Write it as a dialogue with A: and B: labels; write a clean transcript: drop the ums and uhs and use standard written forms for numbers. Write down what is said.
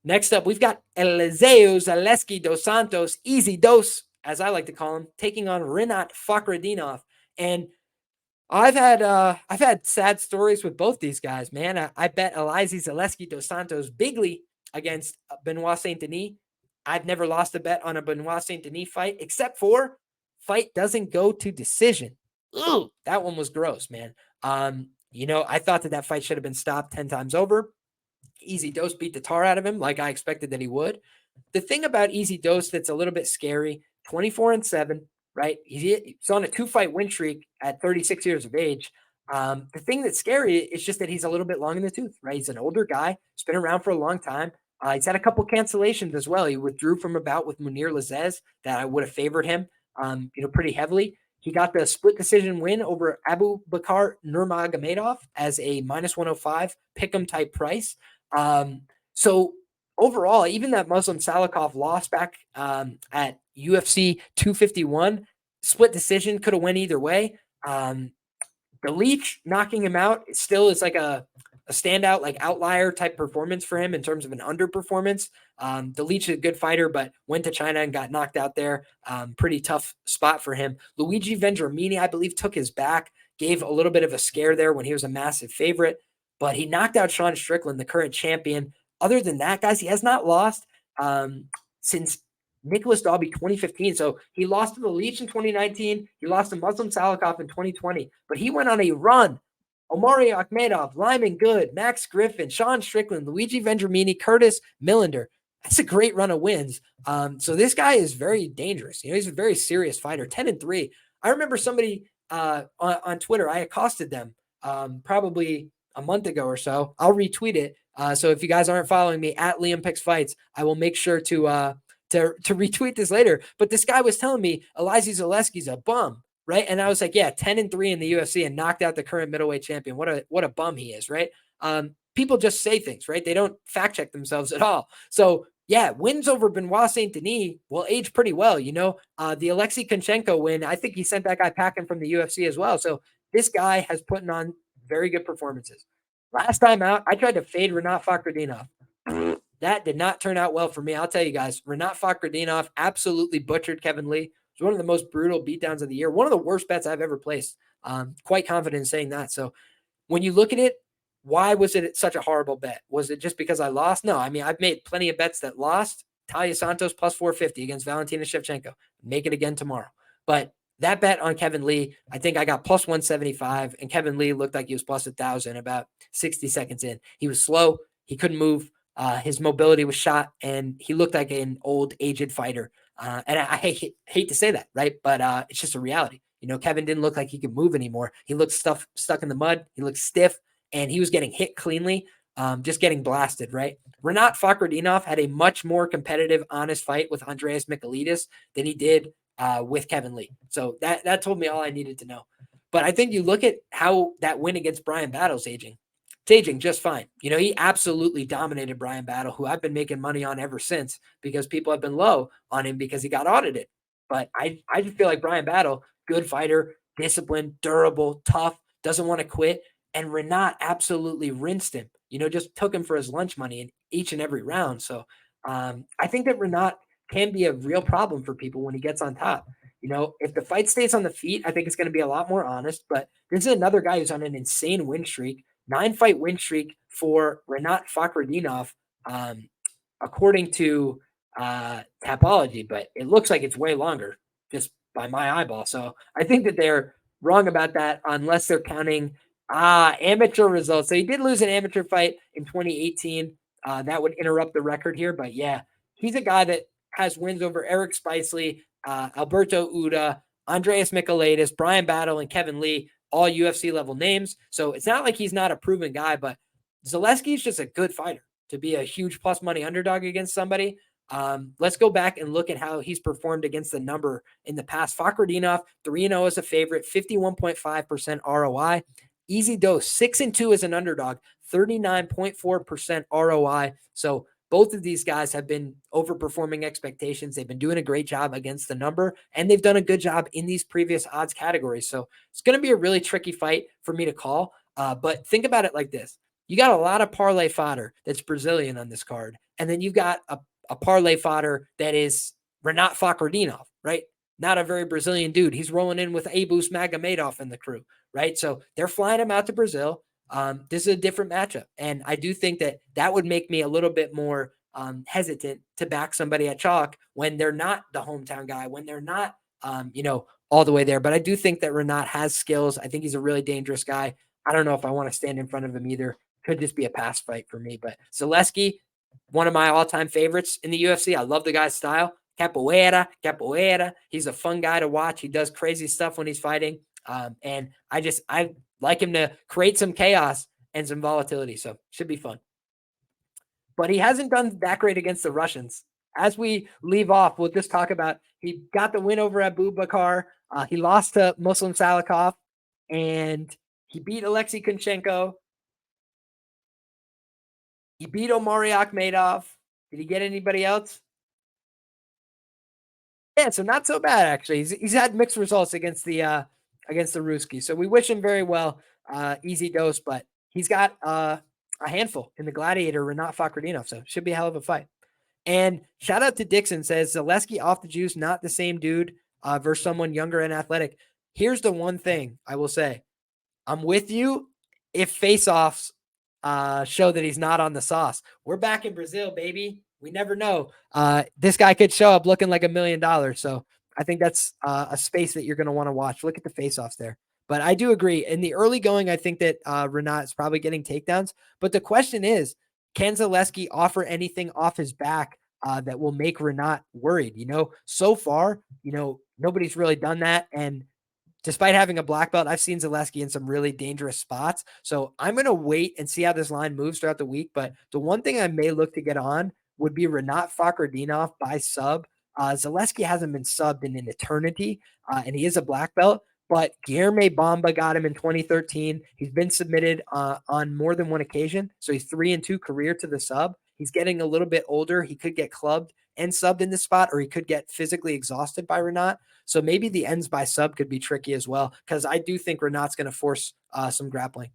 A: Next up, we've got Elizeu Zaleski dos Santos, Easy Dose, as I like to call him, taking on Rinat Fakhretdinov. And I've had sad stories with both these guys, man. I bet Elizeu Zaleski dos Santos bigly against Benoit Saint Denis. I've never lost a bet on a Benoit Saint Denis fight, except for fight doesn't go to decision. Ooh, that one was gross, man. I thought that fight should have been stopped 10 times over. Easy Dose beat the tar out of him like I expected that he would. The thing about Easy Dose that's a little bit scary, 24-7, right? He's on a 2-fight win streak at 36 years of age. The thing that's scary is just that he's a little bit long in the tooth, right? He's an older guy. He's been around for a long time. He's had a couple cancellations as well. He withdrew from a bout with Munir Lazez that I would have favored him, pretty heavily. He got the split decision win over Abu Bakar Nurmagomedov as a -105 pick'em type price. So overall, even that Muslim Salikov loss back at UFC 251, split decision, could have went either way. The Leech knocking him out still is like a standout, like outlier type performance for him in terms of an underperformance. The Leech is a good fighter, but went to China and got knocked out there. Pretty tough spot for him. Luigi Vendramini, I believe, took his back, gave a little bit of a scare there when he was a massive favorite, but he knocked out Sean Strickland, the current champion. Other than that, guys, he has not lost since Nicholas Dalby 2015. So he lost to the Leech in 2019. He lost to Muslim Salikov in 2020, but he went on a run. Omari Akhmedov, Lyman Good, Max Griffin, Sean Strickland, Luigi Vendramini, Curtis Millender. That's a great run of wins. So this guy is very dangerous. He's a very serious fighter. 10-3. I remember somebody on Twitter, I accosted them probably a month ago or so. I'll retweet it. So if you guys aren't following me at LiamPicksFights, I will make sure to retweet this later. But this guy was telling me Elizeu Zaleski's a bum, right? And I was like, yeah, 10-3 in the UFC and knocked out the current middleweight champion. What a bum he is, right? People just say things, right? They don't fact check themselves at all. So yeah, wins over Benoit Saint Denis will age pretty well. The Alexei Konchenko win, I think he sent that guy packing from the UFC as well. So this guy has put on very good performances. Last time out, I tried to fade Rinat Fakhretdinov. That did not turn out well for me. I'll tell you guys, Rinat Fakhretdinov absolutely butchered Kevin Lee. It was one of the most brutal beatdowns of the year. One of the worst bets I've ever placed. Quite confident in saying that. So when you look at it, why was it such a horrible bet? Was it just because I lost? No, I mean, I've made plenty of bets that lost. Talia Santos plus 450 against Valentina Shevchenko. Make it again tomorrow. But that bet on Kevin Lee, I think I got plus 175, and Kevin Lee looked like he was plus 1,000 about 60 seconds in. He was slow. He couldn't move. His mobility was shot, and he looked like an old, aged fighter. And I hate to say that, right? But it's just a reality. Kevin didn't look like he could move anymore. He looked stuck in the mud. He looked stiff, and he was getting hit cleanly, just getting blasted, right? Rinat Fakhretdinov had a much more competitive, honest fight with Andreas Michailidis than he did with Kevin Lee. So that told me all I needed to know. But I think you look at how that win against Brian Battle's aging. It's aging just fine. He absolutely dominated Brian Battle, who I've been making money on ever since because people have been low on him because he got audited. But I just feel like Brian Battle, good fighter, disciplined, durable, tough, doesn't want to quit. And Rinat absolutely rinsed him, just took him for his lunch money in each and every round. So I think that Rinat can be a real problem for people when he gets on top. If the fight stays on the feet, I think it's going to be a lot more honest. But this is another guy who's on an insane win streak, 9-fight win streak for Rinat Fakhretdinov, according to Tapology. But it looks like it's way longer just by my eyeball. So I think that they're wrong about that unless they're counting amateur results. So he did lose an amateur fight in 2018. That would interrupt the record here. But yeah, he's a guy that has wins over Eric Spicely, Alberto Uda, Andreas Michailidis, Brian Battle, and Kevin Lee, all UFC level names. So it's not like he's not a proven guy, but Zaleski is just a good fighter to be a huge plus money underdog against somebody. Let's go back and look at how he's performed against the number in the past. Fakhretdinov, 3-0 as a favorite, 51.5% ROI. Easy Dose, 6-2 as an underdog, 39.4% ROI. So both of these guys have been overperforming expectations. They've been doing a great job against the number, and they've done a good job in these previous odds categories. So it's going to be a really tricky fight for me to call. But think about it like this. you got a lot of parlay fodder that's Brazilian on this card. And then you've got a parlay fodder that is Rinat Fakhretdinov, right? Not a very Brazilian dude. He's rolling in with Abus Magomedov in the crew, right? So they're flying him out to Brazil. This is a different matchup. And I do think that that would make me a little bit more hesitant to back somebody at chalk when they're not the hometown guy, when they're not, all the way there. But I do think that Rinat has skills. I think he's a really dangerous guy. I don't know if I want to stand in front of him either. Could just be a pass fight for me. But Zaleski, one of my all-time favorites in the UFC. I love the guy's style. Capoeira. He's a fun guy to watch. He does crazy stuff when he's fighting. And I like him to create some chaos and some volatility. So should be fun. But he hasn't done that great against the Russians. As we leave off, we'll just talk about he got the win over Abu Bakar. He lost to Muslim Salikov, and he beat Alexei Kunchenko. He beat Omari Akhmedov. Did he get anybody else? Yeah, so not so bad actually. He's had mixed results against the Ruski. So we wish him very well. Easy dose, but he's got a handful in the Gladiator, Rinat Fakhretdinov. So should be a hell of a fight. And shout out to Dixon, says Zaleski off the juice, not the same dude versus someone younger and athletic. Here's the one thing I will say. I'm with you if face-offs show that he's not on the sauce. We're back in Brazil, baby. We never know. This guy could show up looking like $1 million. So I think that's a space that you're going to want to watch. Look at the face-offs there. But I do agree. In the early going, I think that Rinat is probably getting takedowns. But the question is, can Zaleski offer anything off his back that will make Rinat worried? So far, nobody's really done that. And despite having a black belt, I've seen Zaleski in some really dangerous spots. So I'm going to wait and see how this line moves throughout the week. But the one thing I may look to get on would be Rinat Fakhretdinov by sub. Zaleski hasn't been subbed in an eternity, and he is a black belt. But Guilherme Bamba got him in 2013. He's been submitted on more than one occasion. So he's 3-2 career to the sub. He's getting a little bit older. He could get clubbed and subbed in this spot, or he could get physically exhausted by Rinat. So maybe the ends by sub could be tricky as well, because I do think Renat's going to force some grappling.